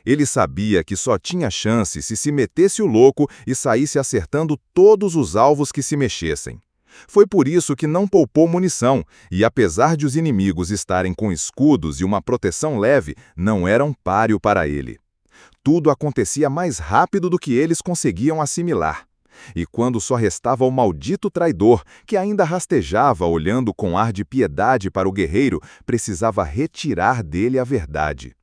Ele sabia que só tinha chance se metesse o louco e saísse acertando todos os alvos que se mexessem. Foi por isso que não poupou munição, e apesar de os inimigos estarem com escudos e uma proteção leve, não eram páreo para ele. Tudo acontecia mais rápido do que eles conseguiam assimilar. E quando só restava o maldito traidor, que ainda rastejava olhando com ar de piedade para o guerreiro, precisava retirar dele a verdade.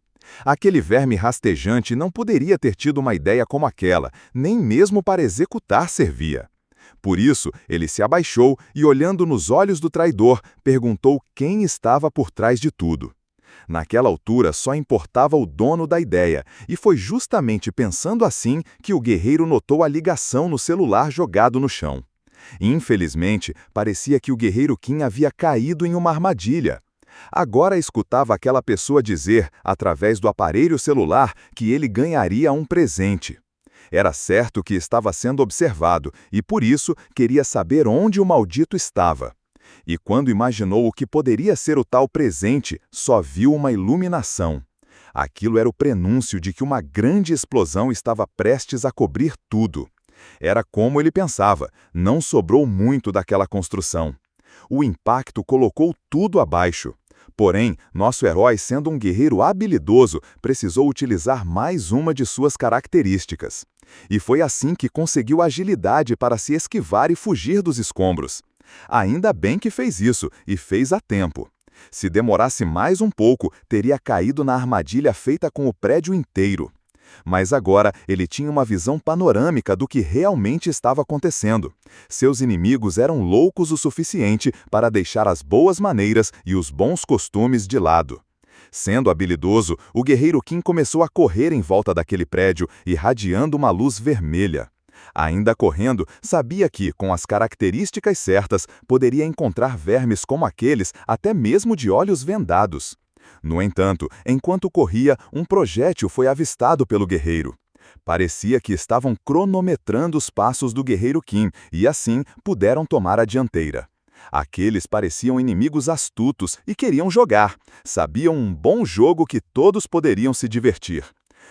Aquele verme rastejante não poderia ter tido uma ideia como aquela, nem mesmo para executar servia. Por isso, ele se abaixou e, olhando nos olhos do traidor, perguntou quem estava por trás de tudo. Naquela altura só importava o dono da ideia, e foi justamente pensando assim que o guerreiro notou a ligação no celular jogado no chão. Infelizmente, parecia que o guerreiro Kim havia caído em uma armadilha. Agora escutava aquela pessoa dizer, através do aparelho celular, que ele ganharia um presente. Era certo que estava sendo observado e, por isso, queria saber onde o maldito estava. E quando imaginou o que poderia ser o tal presente, só viu uma iluminação. Aquilo era o prenúncio de que uma grande explosão estava prestes a cobrir tudo. Era como ele pensava, não sobrou muito daquela construção. O impacto colocou tudo abaixo. Porém, nosso herói, sendo um guerreiro habilidoso, precisou utilizar mais uma de suas características. E foi assim que conseguiu agilidade para se esquivar e fugir dos escombros. Ainda bem que fez isso, e fez a tempo. Se demorasse mais um pouco, teria caído na armadilha feita com o prédio inteiro. Mas agora ele tinha uma visão panorâmica do que realmente estava acontecendo. Seus inimigos eram loucos o suficiente para deixar as boas maneiras e os bons costumes de lado. Sendo habilidoso, o guerreiro Kim começou a correr em volta daquele prédio, irradiando uma luz vermelha. Ainda correndo, sabia que, com as características certas, poderia encontrar vermes como aqueles até mesmo de olhos vendados. No entanto, enquanto corria, um projétil foi avistado pelo guerreiro. Parecia que estavam cronometrando os passos do guerreiro Kim e, assim, puderam tomar a dianteira. Aqueles pareciam inimigos astutos e queriam jogar. Sabiam um bom jogo que todos poderiam se divertir.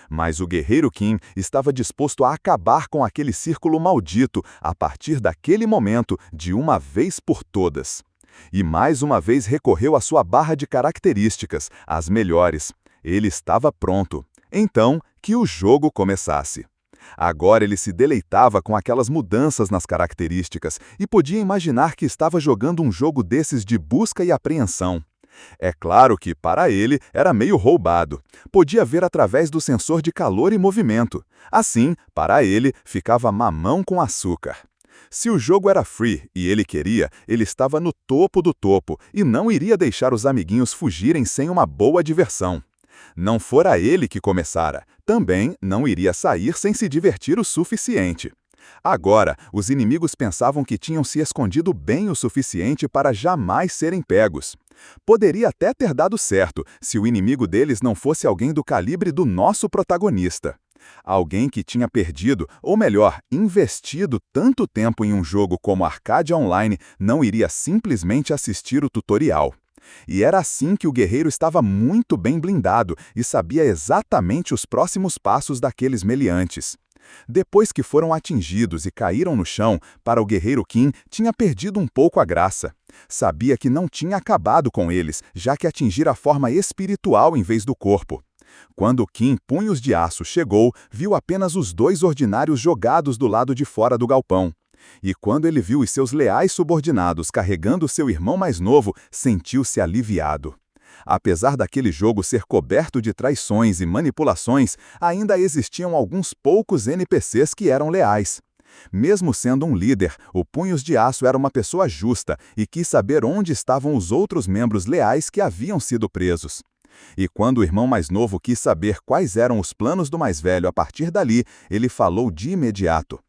Mas o guerreiro Kim estava disposto a acabar com aquele círculo maldito a partir daquele momento, de uma vez por todas. E mais uma vez recorreu à sua barra de características, as melhores. Ele estava pronto. Então, que o jogo começasse. Agora ele se deleitava com aquelas mudanças nas características e podia imaginar que estava jogando um jogo desses de busca e apreensão. É claro que, para ele, era meio roubado. Podia ver através do sensor de calor e movimento. Assim, para ele, ficava mamão com açúcar. Se o jogo era free e ele queria, ele estava no topo do topo e não iria deixar os amiguinhos fugirem sem uma boa diversão. Não fora ele que começara, também não iria sair sem se divertir o suficiente. Agora, os inimigos pensavam que tinham se escondido bem o suficiente para jamais serem pegos. Poderia até ter dado certo se o inimigo deles não fosse alguém do calibre do nosso protagonista. Alguém que tinha perdido, ou melhor, investido tanto tempo em um jogo como Arcadia Online não iria simplesmente assistir o tutorial. E era assim que o guerreiro estava muito bem blindado e sabia exatamente os próximos passos daqueles meliantes. Depois que foram atingidos e caíram no chão, para o guerreiro Kim tinha perdido um pouco a graça. Sabia que não tinha acabado com eles, já que atingira a forma espiritual em vez do corpo. Quando Kim Punhos de Aço chegou, viu apenas os dois ordinários jogados do lado de fora do galpão. E quando ele viu os seus leais subordinados carregando seu irmão mais novo, sentiu-se aliviado. Apesar daquele jogo ser coberto de traições e manipulações, ainda existiam alguns poucos NPCs que eram leais. Mesmo sendo um líder, o Punhos de Aço era uma pessoa justa e quis saber onde estavam os outros membros leais que haviam sido presos. E quando o irmão mais novo quis saber quais eram os planos do mais velho a partir dali, ele falou de imediato.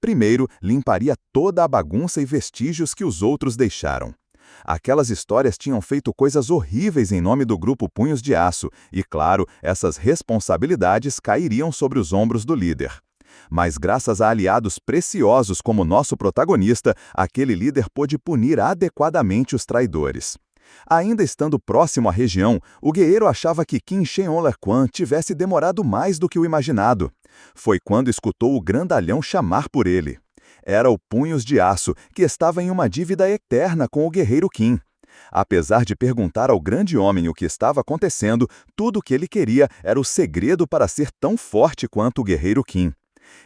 Primeiro, limparia toda a bagunça e vestígios que os outros deixaram. Aquelas histórias tinham feito coisas horríveis em nome do grupo Punhos de Aço, e claro, essas responsabilidades cairiam sobre os ombros do líder. Mas graças a aliados preciosos como nosso protagonista, aquele líder pôde punir adequadamente os traidores. Ainda estando próximo à região, o guerreiro achava que Qin Shi Huang Quan tivesse demorado mais do que o imaginado. Foi quando escutou o grandalhão chamar por ele. Era o Punhos de Aço, que estava em uma dívida eterna com o guerreiro Qin. Apesar de perguntar ao grande homem o que estava acontecendo, tudo o que ele queria era o segredo para ser tão forte quanto o guerreiro Qin.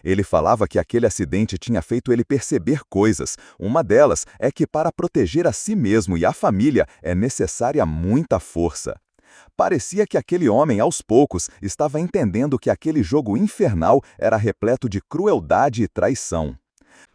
Ele falava que aquele acidente tinha feito ele perceber coisas. Uma delas é que para proteger a si mesmo e a família é necessária muita força. Parecia que aquele homem, aos poucos, estava entendendo que aquele jogo infernal era repleto de crueldade e traição.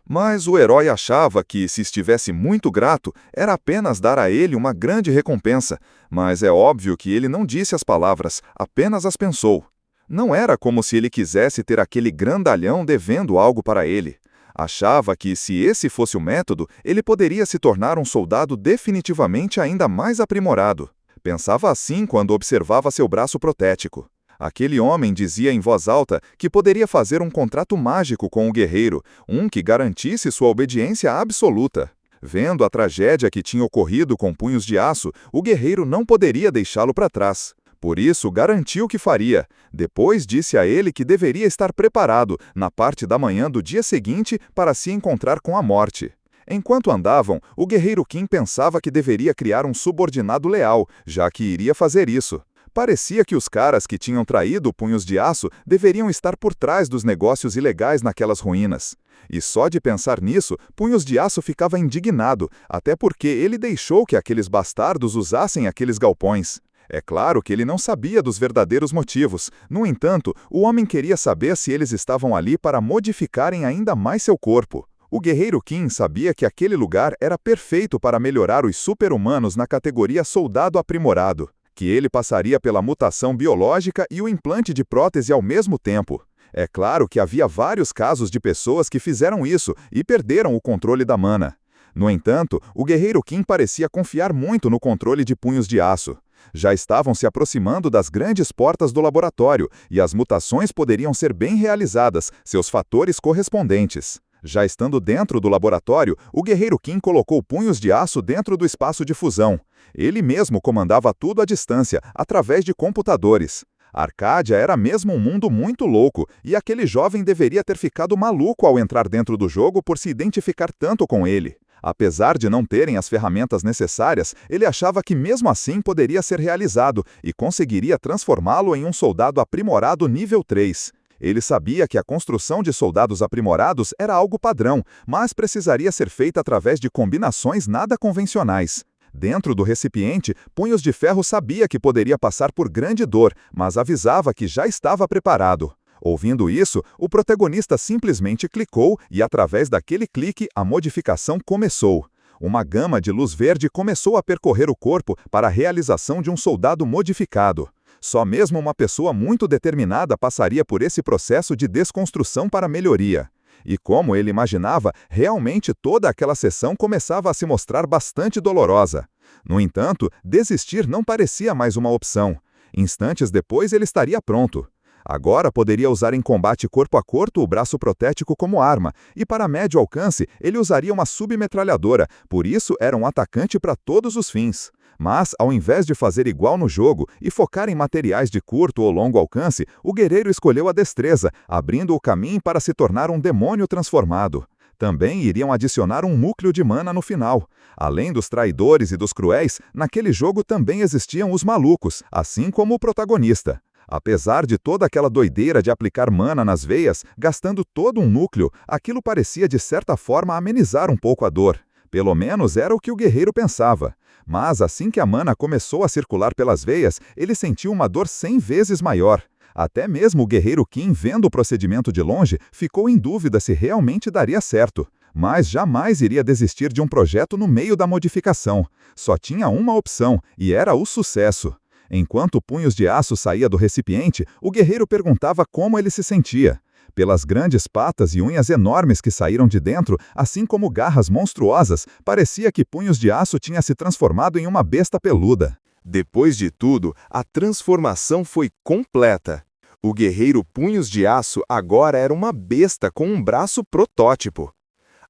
Mas o herói achava que, se estivesse muito grato, era apenas dar a ele uma grande recompensa. Mas é óbvio que ele não disse as palavras, apenas as pensou. Não era como se ele quisesse ter aquele grandalhão devendo algo para ele. Achava que, se esse fosse o método, ele poderia se tornar um soldado definitivamente ainda mais aprimorado. Pensava assim quando observava seu braço protético. Aquele homem dizia em voz alta que poderia fazer um contrato mágico com o guerreiro, um que garantisse sua obediência absoluta. Vendo a tragédia que tinha ocorrido com Punhos de Aço, o guerreiro não poderia deixá-lo para trás. Por isso, garantiu que faria. Depois disse a ele que deveria estar preparado, na parte da manhã do dia seguinte, para se encontrar com a morte. Enquanto andavam, o guerreiro Qin pensava que deveria criar um subordinado leal, já que iria fazer isso. Parecia que os caras que tinham traído Punhos de Aço deveriam estar por trás dos negócios ilegais naquelas ruínas. E só de pensar nisso, Punhos de Aço ficava indignado, até porque ele deixou que aqueles bastardos usassem aqueles galpões. É claro que ele não sabia dos verdadeiros motivos. No entanto, o homem queria saber se eles estavam ali para modificarem ainda mais seu corpo. O guerreiro Qin sabia que aquele lugar era perfeito para melhorar os super-humanos na categoria soldado aprimorado, que ele passaria pela mutação biológica e o implante de prótese ao mesmo tempo. É claro que havia vários casos de pessoas que fizeram isso e perderam o controle da mana. No entanto, o guerreiro Qin parecia confiar muito no controle de Punhos de Aço. Já estavam se aproximando das grandes portas do laboratório e as mutações poderiam ser bem realizadas, seus fatores correspondentes. Já estando dentro do laboratório, o guerreiro Qin colocou Punhos de Aço dentro do espaço de fusão. Ele mesmo comandava tudo à distância, através de computadores. Arcádia era mesmo um mundo muito louco, e aquele jovem deveria ter ficado maluco ao entrar dentro do jogo por se identificar tanto com ele. Apesar de não terem as ferramentas necessárias, ele achava que mesmo assim poderia ser realizado e conseguiria transformá-lo em um soldado aprimorado nível 3. Ele sabia que a construção de soldados aprimorados era algo padrão, mas precisaria ser feita através de combinações nada convencionais. Dentro do recipiente, Punhos de Ferro sabia que poderia passar por grande dor, mas avisava que já estava preparado. Ouvindo isso, o protagonista simplesmente clicou e, através daquele clique, a modificação começou. Uma gama de luz verde começou a percorrer o corpo para a realização de um soldado modificado. Só mesmo uma pessoa muito determinada passaria por esse processo de desconstrução para melhoria. E como ele imaginava, realmente toda aquela sessão começava a se mostrar bastante dolorosa. No entanto, desistir não parecia mais uma opção. Instantes depois ele estaria pronto. Agora poderia usar em combate corpo a corpo o braço protético como arma, e para médio alcance ele usaria uma submetralhadora, por isso era um atacante para todos os fins. Mas, ao invés de fazer igual no jogo e focar em materiais de curto ou longo alcance, o guerreiro escolheu a destreza, abrindo o caminho para se tornar um demônio transformado. Também iriam adicionar um núcleo de mana no final. Além dos traidores e dos cruéis, naquele jogo também existiam os malucos, assim como o protagonista. Apesar de toda aquela doideira de aplicar mana nas veias, gastando todo um núcleo, aquilo parecia de certa forma amenizar um pouco a dor. Pelo menos era o que o guerreiro pensava. Mas assim que a mana começou a circular pelas veias, ele sentiu uma dor 100 vezes maior. Até mesmo o guerreiro Qin, vendo o procedimento de longe, ficou em dúvida se realmente daria certo. Mas jamais iria desistir de um projeto no meio da modificação. Só tinha uma opção, e era o sucesso. Enquanto Punhos de Aço saía do recipiente, o guerreiro perguntava como ele se sentia. Pelas grandes patas e unhas enormes que saíram de dentro, assim como garras monstruosas, parecia que Punhos de Aço tinha se transformado em uma besta peluda. Depois de tudo, a transformação foi completa. O guerreiro Punhos de Aço agora era uma besta com um braço protótipo.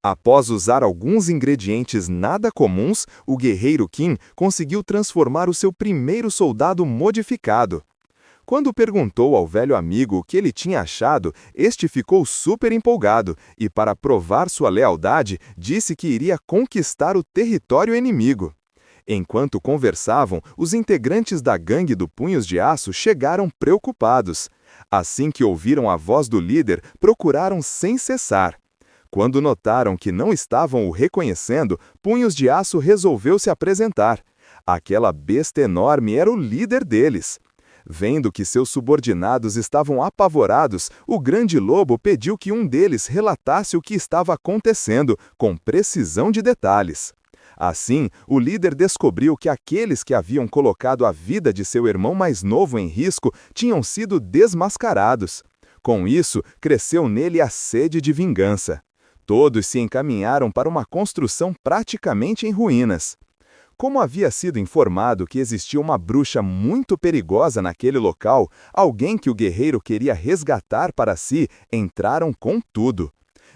Após usar alguns ingredientes nada comuns, o guerreiro Qin conseguiu transformar o seu primeiro soldado modificado. Quando perguntou ao velho amigo o que ele tinha achado, este ficou super empolgado e, para provar sua lealdade, disse que iria conquistar o território inimigo. Enquanto conversavam, os integrantes da gangue do Punhos de Aço chegaram preocupados. Assim que ouviram a voz do líder, procuraram sem cessar. Quando notaram que não estavam o reconhecendo, Punhos de Aço resolveu se apresentar. Aquela besta enorme era o líder deles. Vendo que seus subordinados estavam apavorados, o grande lobo pediu que um deles relatasse o que estava acontecendo, com precisão de detalhes. Assim, o líder descobriu que aqueles que haviam colocado a vida de seu irmão mais novo em risco tinham sido desmascarados. Com isso, cresceu nele a sede de vingança. Todos se encaminharam para uma construção praticamente em ruínas. Como havia sido informado que existia uma bruxa muito perigosa naquele local, alguém que o guerreiro queria resgatar para si, entraram com tudo.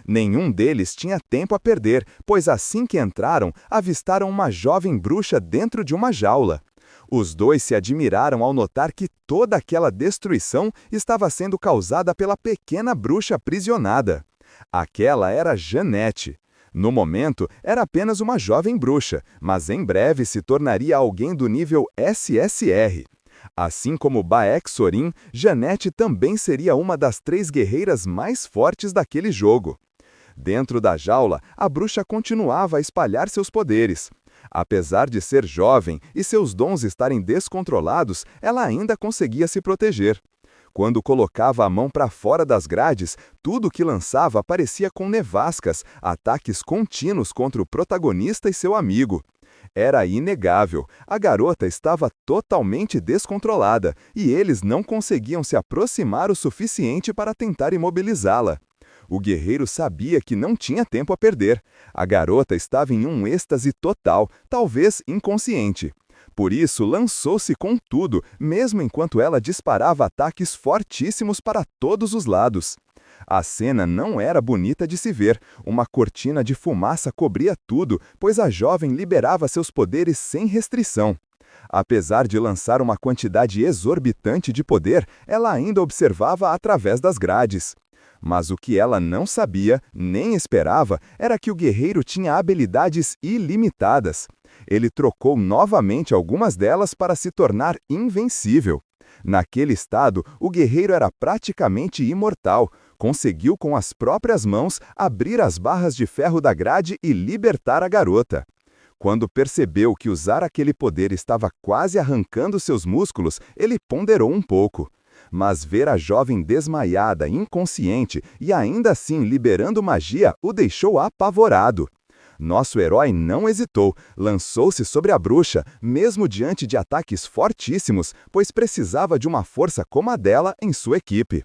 Nenhum deles tinha tempo a perder, pois assim que entraram, avistaram uma jovem bruxa dentro de uma jaula. Os dois se admiraram ao notar que toda aquela destruição estava sendo causada pela pequena bruxa aprisionada. Aquela era Jeanette. No momento, era apenas uma jovem bruxa, mas em breve se tornaria alguém do nível SSR. Assim como Baek Sorin, Jeanette também seria uma das 3 guerreiras mais fortes daquele jogo. Dentro da jaula, a bruxa continuava a espalhar seus poderes. Apesar de ser jovem e seus dons estarem descontrolados, ela ainda conseguia se proteger. Quando colocava a mão para fora das grades, tudo que lançava parecia com nevascas, ataques contínuos contra o protagonista e seu amigo. Era inegável, a garota estava totalmente descontrolada e eles não conseguiam se aproximar o suficiente para tentar imobilizá-la. O guerreiro sabia que não tinha tempo a perder. A garota estava em um êxtase total, talvez inconsciente. Por isso, lançou-se com tudo, mesmo enquanto ela disparava ataques fortíssimos para todos os lados. A cena não era bonita de se ver. Uma cortina de fumaça cobria tudo, pois a jovem liberava seus poderes sem restrição. Apesar de lançar uma quantidade exorbitante de poder, ela ainda observava através das grades. Mas o que ela não sabia, nem esperava, era que o guerreiro tinha habilidades ilimitadas. Ele trocou novamente algumas delas para se tornar invencível. Naquele estado, o guerreiro era praticamente imortal. Conseguiu com as próprias mãos abrir as barras de ferro da grade e libertar a garota. Quando percebeu que usar aquele poder estava quase arrancando seus músculos, ele ponderou um pouco. Mas ver a jovem desmaiada, inconsciente e ainda assim liberando magia o deixou apavorado. Nosso herói não hesitou, lançou-se sobre a bruxa, mesmo diante de ataques fortíssimos, pois precisava de uma força como a dela em sua equipe.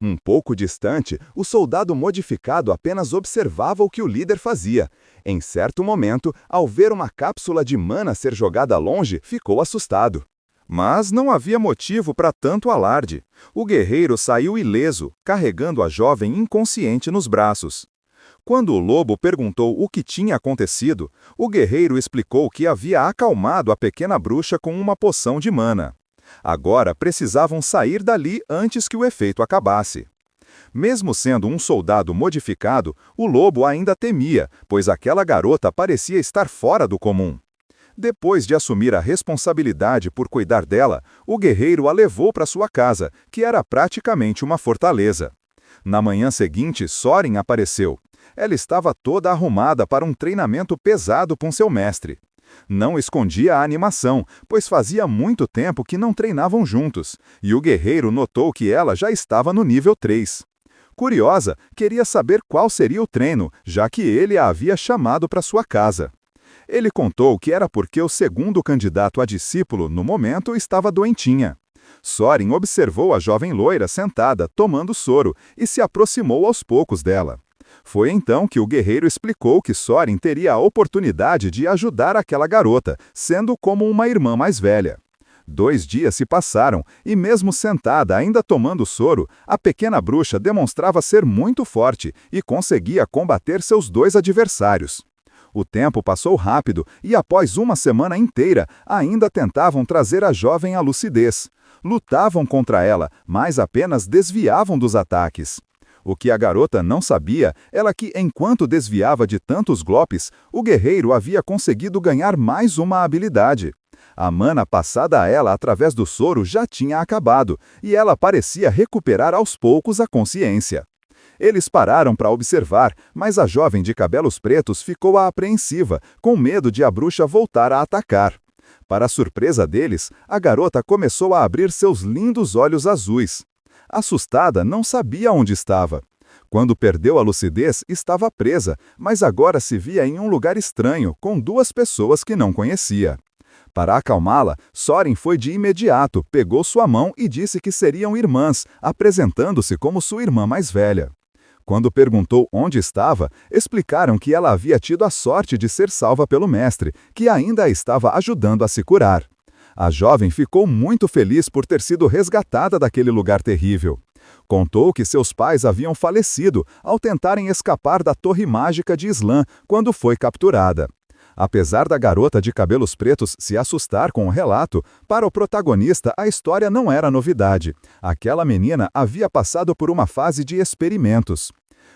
Um pouco distante, o soldado modificado apenas observava o que o líder fazia. Em certo momento, ao ver uma cápsula de mana ser jogada longe, ficou assustado. Mas não havia motivo para tanto alarde. O guerreiro saiu ileso, carregando a jovem inconsciente nos braços. Quando o lobo perguntou o que tinha acontecido, o guerreiro explicou que havia acalmado a pequena bruxa com uma poção de mana. Agora precisavam sair dali antes que o efeito acabasse. Mesmo sendo um soldado modificado, o lobo ainda temia, pois aquela garota parecia estar fora do comum. Depois de assumir a responsabilidade por cuidar dela, o guerreiro a levou para sua casa, que era praticamente uma fortaleza. Na manhã seguinte, Sorin apareceu. Ela estava toda arrumada para um treinamento pesado com seu mestre. Não escondia a animação, pois fazia muito tempo que não treinavam juntos, e o guerreiro notou que ela já estava no nível 3. Curiosa, queria saber qual seria o treino, já que ele a havia chamado para sua casa. Ele contou que era porque o segundo candidato a discípulo, no momento, estava doentinha. Sorin observou a jovem loira sentada, tomando soro, e se aproximou aos poucos dela. Foi então que o guerreiro explicou que Sorin teria a oportunidade de ajudar aquela garota, sendo como uma irmã mais velha. 2 dias se passaram, e mesmo sentada ainda tomando soro, a pequena bruxa demonstrava ser muito forte e conseguia combater seus 2 adversários. O tempo passou rápido e após uma semana inteira ainda tentavam trazer a jovem à lucidez. Lutavam contra ela, mas apenas desviavam dos ataques. O que a garota não sabia era que, enquanto desviava de tantos golpes, o guerreiro havia conseguido ganhar mais uma habilidade. A mana passada a ela através do soro já tinha acabado, e ela parecia recuperar aos poucos a consciência. Eles pararam para observar, mas a jovem de cabelos pretos ficou apreensiva, com medo de a bruxa voltar a atacar. Para a surpresa deles, a garota começou a abrir seus lindos olhos azuis. Assustada, não sabia onde estava. Quando perdeu a lucidez, estava presa, mas agora se via em um lugar estranho, com 2 pessoas que não conhecia. Para acalmá-la, Soren foi de imediato, pegou sua mão e disse que seriam irmãs, apresentando-se como sua irmã mais velha. Quando perguntou onde estava, explicaram que ela havia tido a sorte de ser salva pelo mestre, que ainda a estava ajudando a se curar. A jovem ficou muito feliz por ter sido resgatada daquele lugar terrível. Contou que seus pais haviam falecido ao tentarem escapar da Torre Mágica de Islã quando foi capturada. Apesar da garota de cabelos pretos se assustar com o relato, para o protagonista a história não era novidade. Aquela menina havia passado por uma fase de experimentos.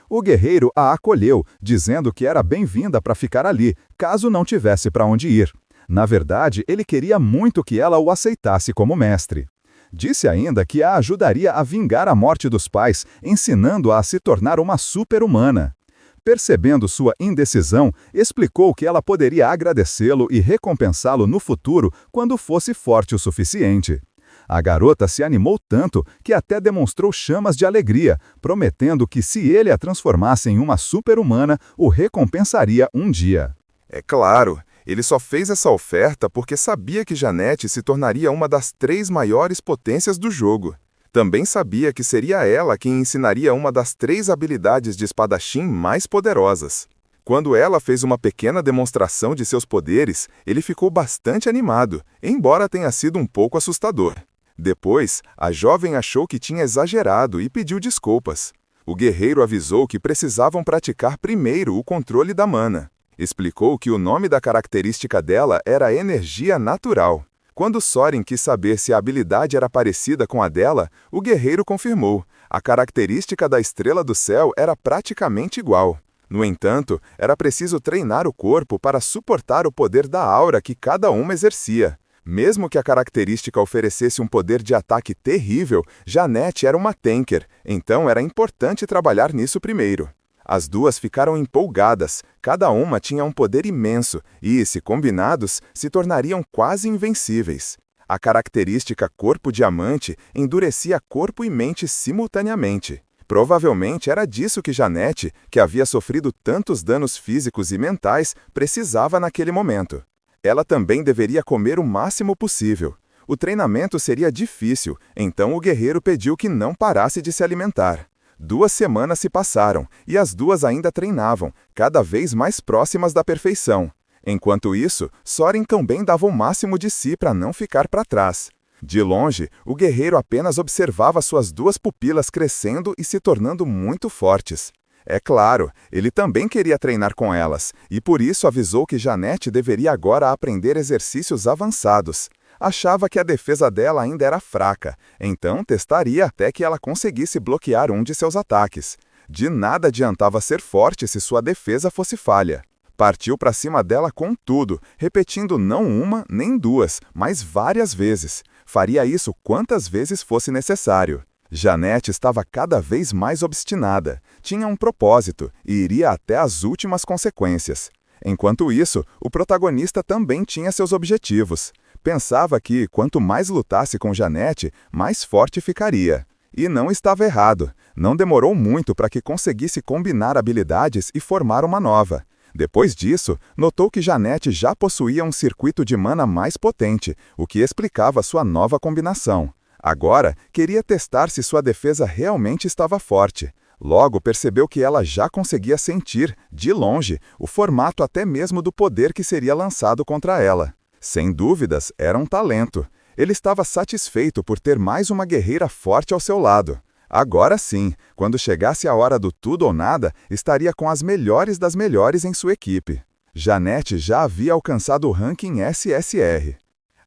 O guerreiro a acolheu, dizendo que era bem-vinda para ficar ali, caso não tivesse para onde ir. Na verdade, ele queria muito que ela o aceitasse como mestre. Disse ainda que a ajudaria a vingar a morte dos pais, ensinando-a a se tornar uma super-humana. Percebendo sua indecisão, explicou que ela poderia agradecê-lo e recompensá-lo no futuro quando fosse forte o suficiente. A garota se animou tanto que até demonstrou chamas de alegria, prometendo que se ele a transformasse em uma super-humana, o recompensaria um dia. É claro, ele só fez essa oferta porque sabia que Jeanette se tornaria uma das 3 maiores potências do jogo. Também sabia que seria ela quem ensinaria uma das 3 habilidades de espadachim mais poderosas. Quando ela fez uma pequena demonstração de seus poderes, ele ficou bastante animado, embora tenha sido um pouco assustador. Depois, a jovem achou que tinha exagerado e pediu desculpas. O guerreiro avisou que precisavam praticar primeiro o controle da mana. Explicou que o nome da característica dela era energia natural. Quando Soren quis saber se a habilidade era parecida com a dela, o guerreiro confirmou. A característica da estrela do céu era praticamente igual. No entanto, era preciso treinar o corpo para suportar o poder da aura que cada uma exercia. Mesmo que a característica oferecesse um poder de ataque terrível, Jeanette era uma tanker, então era importante trabalhar nisso primeiro. As 2 ficaram empolgadas, cada uma tinha um poder imenso e, se combinados, se tornariam quase invencíveis. A característica Corpo Diamante endurecia corpo e mente simultaneamente. Provavelmente era disso que Jeanette, que havia sofrido tantos danos físicos e mentais, precisava naquele momento. Ela também deveria comer o máximo possível. O treinamento seria difícil, então o guerreiro pediu que não parasse de se alimentar. 2 semanas se passaram, e as 2 ainda treinavam, cada vez mais próximas da perfeição. Enquanto isso, Soren também dava o máximo de si para não ficar para trás. De longe, o guerreiro apenas observava suas 2 pupilas crescendo e se tornando muito fortes. É claro, ele também queria treinar com elas, e por isso avisou que Jeanette deveria agora aprender exercícios avançados. Achava que a defesa dela ainda era fraca, então testaria até que ela conseguisse bloquear um de seus ataques. De nada adiantava ser forte se sua defesa fosse falha. Partiu para cima dela com tudo, repetindo não uma nem 2, mas várias vezes. Faria isso quantas vezes fosse necessário. Jeanette estava cada vez mais obstinada, tinha um propósito e iria até as últimas consequências. Enquanto isso, o protagonista também tinha seus objetivos. Pensava que, quanto mais lutasse com Jeanette, mais forte ficaria. E não estava errado. Não demorou muito para que conseguisse combinar habilidades e formar uma nova. Depois disso, notou que Jeanette já possuía um circuito de mana mais potente, o que explicava sua nova combinação. Agora, queria testar se sua defesa realmente estava forte. Logo percebeu que ela já conseguia sentir, de longe, o formato até mesmo do poder que seria lançado contra ela. Sem dúvidas, era um talento. Ele estava satisfeito por ter mais uma guerreira forte ao seu lado. Agora sim, quando chegasse a hora do tudo ou nada, estaria com as melhores das melhores em sua equipe. Janete já havia alcançado o ranking SSR.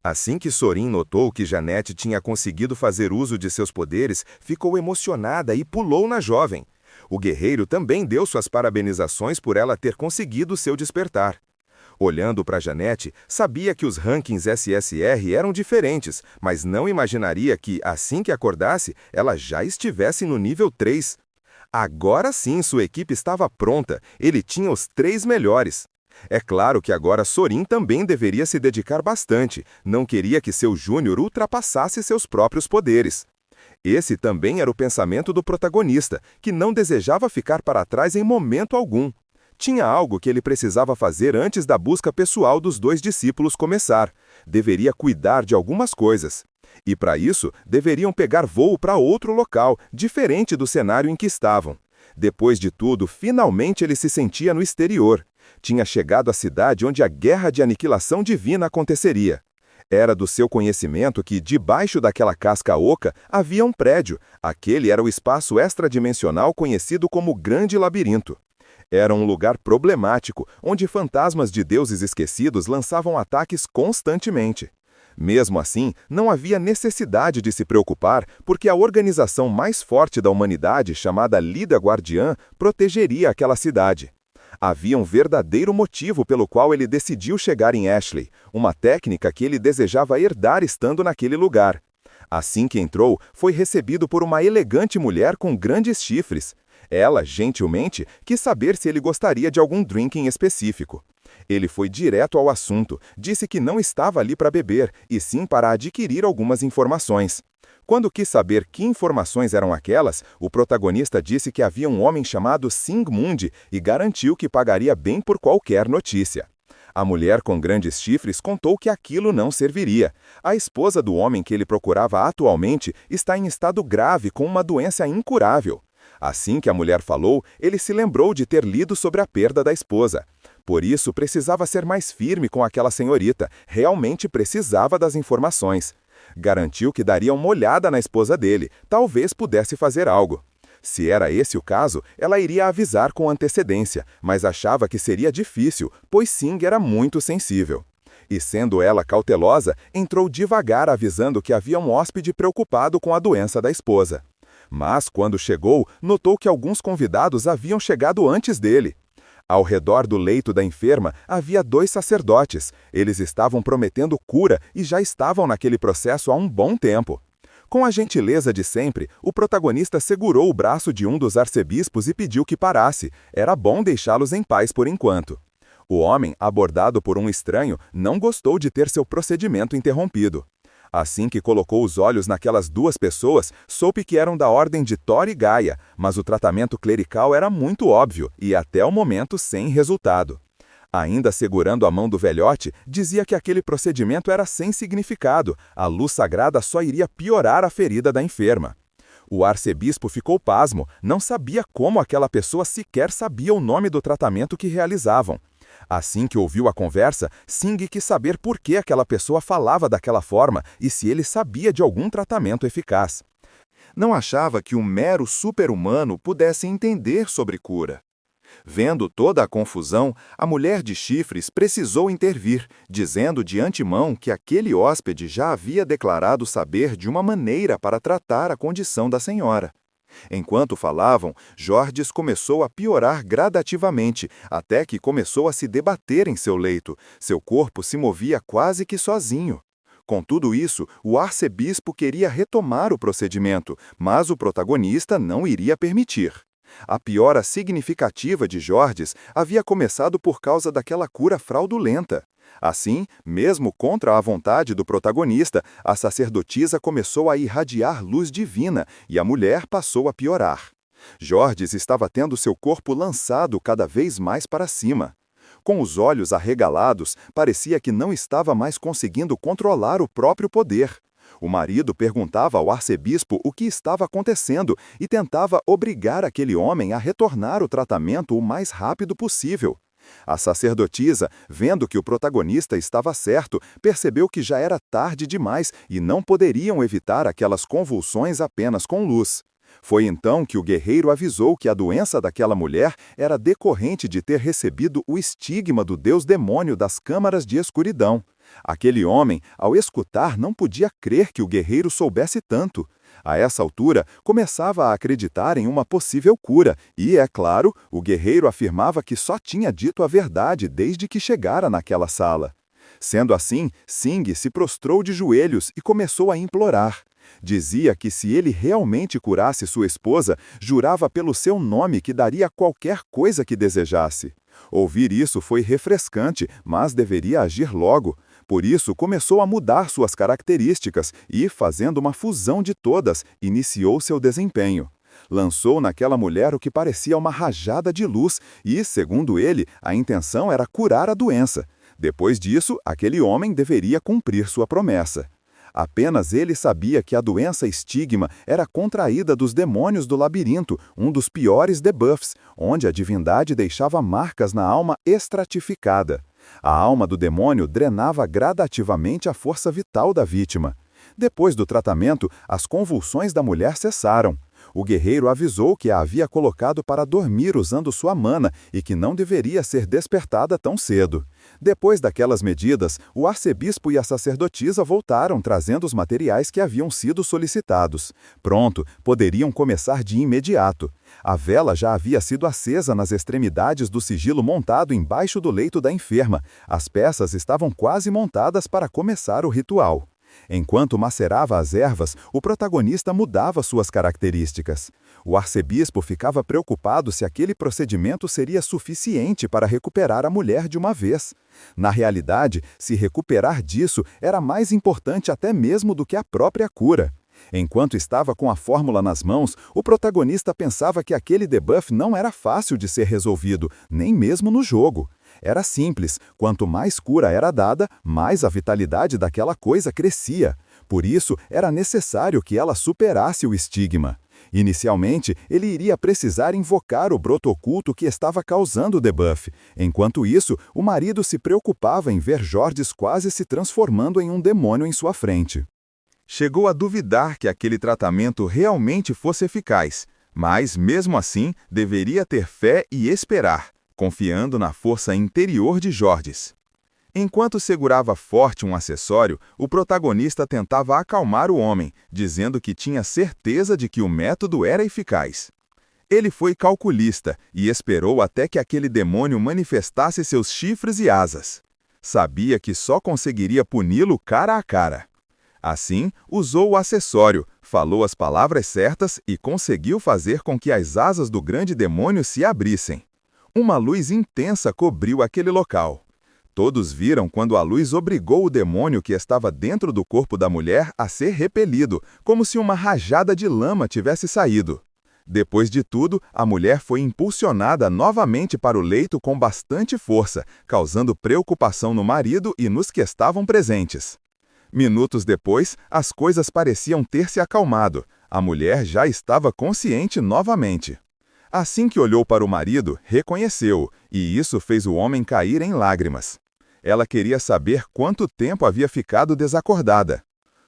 Assim que Sorin notou que Janete tinha conseguido fazer uso de seus poderes, ficou emocionada e pulou na jovem. O guerreiro também deu suas parabenizações por ela ter conseguido seu despertar. Olhando para Janete, sabia que os rankings SSR eram diferentes, mas não imaginaria que, assim que acordasse, ela já estivesse no nível 3. Agora sim sua equipe estava pronta, ele tinha os 3 melhores. É claro que agora Sorin também deveria se dedicar bastante, não queria que seu Júnior ultrapassasse seus próprios poderes. Esse também era o pensamento do protagonista, que não desejava ficar para trás em momento algum. Tinha algo que ele precisava fazer antes da busca pessoal dos 2 discípulos começar. Deveria cuidar de algumas coisas. E para isso, deveriam pegar voo para outro local, diferente do cenário em que estavam. Depois de tudo, finalmente ele se sentia no exterior. Tinha chegado à cidade onde a guerra de aniquilação divina aconteceria. Era do seu conhecimento que, debaixo daquela casca oca, havia um prédio. Aquele era o espaço extradimensional conhecido como Grande Labirinto. Era um lugar problemático, onde fantasmas de deuses esquecidos lançavam ataques constantemente. Mesmo assim, não havia necessidade de se preocupar, porque a organização mais forte da humanidade, chamada Lida Guardiã, protegeria aquela cidade. Havia um verdadeiro motivo pelo qual ele decidiu chegar em Ashley, uma técnica que ele desejava herdar estando naquele lugar. Assim que entrou, foi recebido por uma elegante mulher com grandes chifres. Ela, gentilmente, quis saber se ele gostaria de algum drink em específico. Ele foi direto ao assunto, disse que não estava ali para beber, e sim para adquirir algumas informações. Quando quis saber que informações eram aquelas, o protagonista disse que havia um homem chamado Singmund e garantiu que pagaria bem por qualquer notícia. A mulher com grandes chifres contou que aquilo não serviria. A esposa do homem que ele procurava atualmente está em estado grave com uma doença incurável. Assim que a mulher falou, ele se lembrou de ter lido sobre a perda da esposa. Por isso, precisava ser mais firme com aquela senhorita, realmente precisava das informações. Garantiu que daria uma olhada na esposa dele, talvez pudesse fazer algo. Se era esse o caso, ela iria avisar com antecedência, mas achava que seria difícil, pois Sing era muito sensível. E sendo ela cautelosa, entrou devagar avisando que havia um hóspede preocupado com a doença da esposa. Mas, quando chegou, notou que alguns convidados haviam chegado antes dele. Ao redor do leito da enferma havia 2 sacerdotes. Eles estavam prometendo cura e já estavam naquele processo há um bom tempo. Com a gentileza de sempre, o protagonista segurou o braço de um dos arcebispos e pediu que parasse. Era bom deixá-los em paz por enquanto. O homem, abordado por um estranho, não gostou de ter seu procedimento interrompido. Assim que colocou os olhos naquelas 2 pessoas, soube que eram da ordem de Thor e Gaia, mas o tratamento clerical era muito óbvio e até o momento sem resultado. Ainda segurando a mão do velhote, dizia que aquele procedimento era sem significado, a luz sagrada só iria piorar a ferida da enferma. O arcebispo ficou pasmo, não sabia como aquela pessoa sequer sabia o nome do tratamento que realizavam. Assim que ouviu a conversa, Sing quis saber por que aquela pessoa falava daquela forma e se ele sabia de algum tratamento eficaz. Não achava que um mero super-humano pudesse entender sobre cura. Vendo toda a confusão, a mulher de chifres precisou intervir, dizendo de antemão que aquele hóspede já havia declarado saber de uma maneira para tratar a condição da senhora. Enquanto falavam, Jorges começou a piorar gradativamente, até que começou a se debater em seu leito. Seu corpo se movia quase que sozinho. Com tudo isso, o arcebispo queria retomar o procedimento, mas o protagonista não iria permitir. A piora significativa de Jorges havia começado por causa daquela cura fraudulenta. Assim, mesmo contra a vontade do protagonista, a sacerdotisa começou a irradiar luz divina e a mulher passou a piorar. Jorges estava tendo seu corpo lançado cada vez mais para cima. Com os olhos arregalados, parecia que não estava mais conseguindo controlar o próprio poder. O marido perguntava ao arcebispo o que estava acontecendo e tentava obrigar aquele homem a retornar o tratamento o mais rápido possível. A sacerdotisa, vendo que o protagonista estava certo, percebeu que já era tarde demais e não poderiam evitar aquelas convulsões apenas com luz. Foi então que o guerreiro avisou que a doença daquela mulher era decorrente de ter recebido o estigma do deus demônio das câmaras de escuridão. Aquele homem, ao escutar, não podia crer que o guerreiro soubesse tanto. A essa altura, começava a acreditar em uma possível cura e, é claro, o guerreiro afirmava que só tinha dito a verdade desde que chegara naquela sala. Sendo assim, Singh se prostrou de joelhos e começou a implorar. Dizia que se ele realmente curasse sua esposa, jurava pelo seu nome que daria qualquer coisa que desejasse. Ouvir isso foi refrescante, mas deveria agir logo. Por isso, começou a mudar suas características e, fazendo uma fusão de todas, iniciou seu desempenho. Lançou naquela mulher o que parecia uma rajada de luz e, segundo ele, a intenção era curar a doença. Depois disso, aquele homem deveria cumprir sua promessa. Apenas ele sabia que a doença estigma era contraída dos demônios do labirinto, um dos piores debuffs, onde a divindade deixava marcas na alma estratificada. A alma do demônio drenava gradativamente a força vital da vítima. Depois do tratamento, as convulsões da mulher cessaram. O guerreiro avisou que a havia colocado para dormir usando sua mana e que não deveria ser despertada tão cedo. Depois daquelas medidas, o arcebispo e a sacerdotisa voltaram trazendo os materiais que haviam sido solicitados. Pronto, poderiam começar de imediato. A vela já havia sido acesa nas extremidades do sigilo montado embaixo do leito da enferma. As peças estavam quase montadas para começar o ritual. Enquanto macerava as ervas, o protagonista mudava suas características. O arcebispo ficava preocupado se aquele procedimento seria suficiente para recuperar a mulher de uma vez. Na realidade, se recuperar disso era mais importante até mesmo do que a própria cura. Enquanto estava com a fórmula nas mãos, o protagonista pensava que aquele debuff não era fácil de ser resolvido, nem mesmo no jogo. Era simples, quanto mais cura era dada, mais a vitalidade daquela coisa crescia. Por isso, era necessário que ela superasse o estigma. Inicialmente, ele iria precisar invocar o broto oculto que estava causando o debuff. Enquanto isso, o marido se preocupava em ver Jorges quase se transformando em um demônio em sua frente. Chegou a duvidar que aquele tratamento realmente fosse eficaz, mas, mesmo assim, deveria ter fé e esperar, confiando na força interior de Jorges. Enquanto segurava forte um acessório, o protagonista tentava acalmar o homem, dizendo que tinha certeza de que o método era eficaz. Ele foi calculista e esperou até que aquele demônio manifestasse seus chifres e asas. Sabia que só conseguiria puni-lo cara a cara. Assim, usou o acessório, falou as palavras certas e conseguiu fazer com que as asas do grande demônio se abrissem. Uma luz intensa cobriu aquele local. Todos viram quando a luz obrigou o demônio que estava dentro do corpo da mulher a ser repelido, como se uma rajada de lama tivesse saído. Depois de tudo, a mulher foi impulsionada novamente para o leito com bastante força, causando preocupação no marido e nos que estavam presentes. Minutos depois, as coisas pareciam ter se acalmado. A mulher já estava consciente novamente. Assim que olhou para o marido, reconheceu-o, e isso fez o homem cair em lágrimas. Ela queria saber quanto tempo havia ficado desacordada.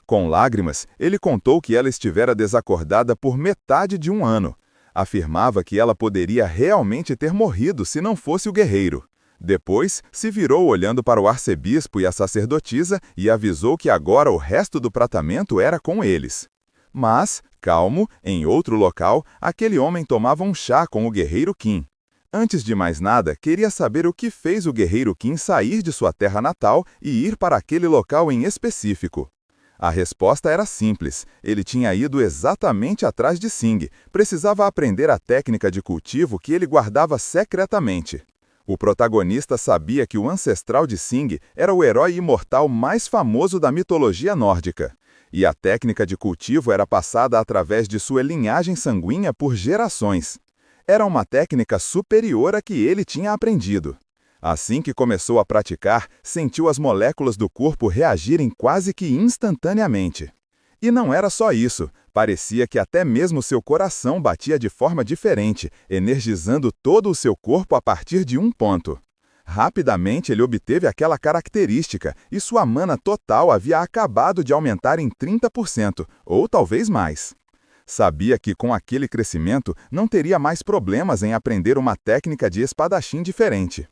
Com lágrimas, ele contou que ela estivera desacordada por metade de um ano. Afirmava que ela poderia realmente ter morrido se não fosse o guerreiro. Depois, se virou olhando para o arcebispo e a sacerdotisa e avisou que agora o resto do tratamento era com eles. Mas, calmo, em outro local, aquele homem tomava um chá com o guerreiro Kim. Antes de mais nada, queria saber o que fez o guerreiro Kim sair de sua terra natal e ir para aquele local em específico. A resposta era simples, ele tinha ido exatamente atrás de Singh, precisava aprender a técnica de cultivo que ele guardava secretamente. O protagonista sabia que o ancestral de Singh era o herói imortal mais famoso da mitologia nórdica. E a técnica de cultivo era passada através de sua linhagem sanguínea por gerações. Era uma técnica superior à que ele tinha aprendido. Assim que começou a praticar, sentiu as moléculas do corpo reagirem quase que instantaneamente. E não era só isso, parecia que até mesmo seu coração batia de forma diferente, energizando todo o seu corpo a partir de um ponto. Rapidamente ele obteve aquela característica e sua mana total havia acabado de aumentar em 30%, ou talvez mais. Sabia que com aquele crescimento não teria mais problemas em aprender uma técnica de espadachim diferente.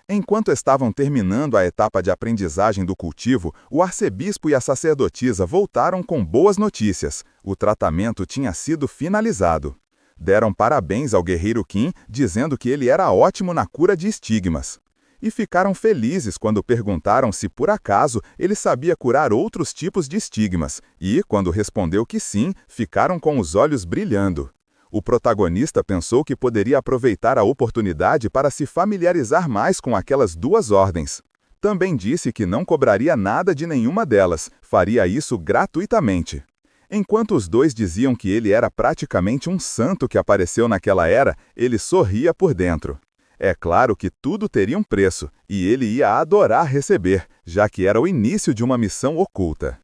Enquanto estavam terminando a etapa de aprendizagem do cultivo, o arcebispo e a sacerdotisa voltaram com boas notícias. O tratamento tinha sido finalizado. Deram parabéns ao guerreiro Qin, dizendo que ele era ótimo na cura de estigmas. E ficaram felizes quando perguntaram se, por acaso, ele sabia curar outros tipos de estigmas, e, quando respondeu que sim, ficaram com os olhos brilhando. O protagonista pensou que poderia aproveitar a oportunidade para se familiarizar mais com aquelas duas ordens. Também disse que não cobraria nada de nenhuma delas, faria isso gratuitamente. Enquanto os dois diziam que ele era praticamente um santo que apareceu naquela era, ele sorria por dentro. É claro que tudo teria um preço, e ele ia adorar receber, já que era o início de uma missão oculta.